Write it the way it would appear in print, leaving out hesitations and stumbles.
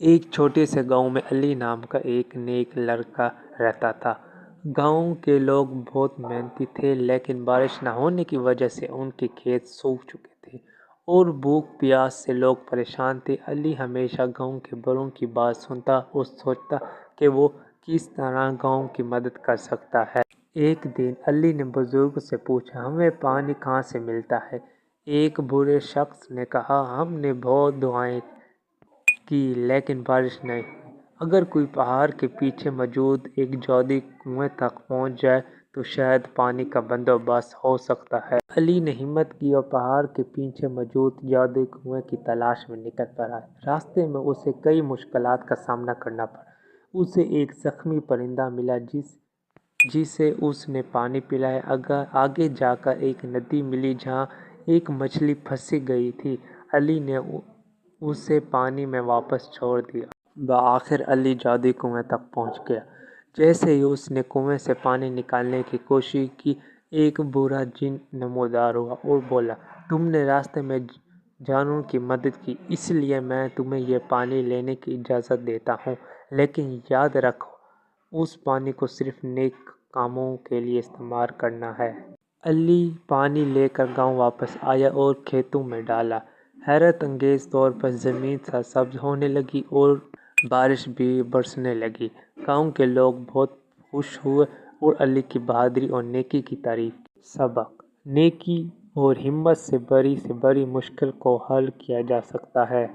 ایک چھوٹے سے گاؤں میں علی نام کا ایک نیک لڑکا رہتا تھا۔ گاؤں کے لوگ بہت محنتی تھے، لیکن بارش نہ ہونے کی وجہ سے ان کے کھیت سوکھ چکے تھے اور بھوک پیاس سے لوگ پریشان تھے۔ علی ہمیشہ گاؤں کے بڑوں کی بات سنتا اور سوچتا کہ وہ کس طرح گاؤں کی مدد کر سکتا ہے۔ ایک دن علی نے بزرگ سے پوچھا، ہمیں پانی کہاں سے ملتا ہے؟ ایک بوڑھے شخص نے کہا، ہم نے بہت دعائیں کی لیکن بارش نہیں ہوئی۔ اگر کوئی پہاڑ کے پیچھے موجود ایک جادوئی کنویں تک پہنچ جائے تو شاید پانی کا بندوبست ہو سکتا ہے۔ علی نے ہمت کی اور پہاڑ کے پیچھے موجود جادوئی کنویں کی تلاش میں نکل پڑا۔ راستے میں اسے کئی مشکلات کا سامنا کرنا پڑا۔ اسے ایک زخمی پرندہ ملا جسے اس نے پانی پلایا۔ آگے جا کر ایک ندی ملی جہاں ایک مچھلی پھنسی گئی تھی۔ علی نے اسے پانی میں واپس چھوڑ دیا۔ بآخر علی جادوئی کنویں تک پہنچ گیا۔ جیسے ہی اس نے کنویں سے پانی نکالنے کی کوشش کی، ایک برا جن نمودار ہوا اور بولا، تم نے راستے میں جانوروں کی مدد کی، اس لیے میں تمہیں یہ پانی لینے کی اجازت دیتا ہوں، لیکن یاد رکھو اس پانی کو صرف نیک کاموں کے لیے استعمال کرنا ہے۔ علی پانی لے کر گاؤں واپس آیا اور کھیتوں میں ڈالا۔ حیرت انگیز طور پر زمین سرسبز ہونے لگی اور بارش بھی برسنے لگی۔ گاؤں کے لوگ بہت خوش ہوئے اور علی کی بہادری اور نیکی کی تعریف کی۔ سبق: نیکی اور ہمت سے بڑی مشکل کو حل کیا جا سکتا ہے۔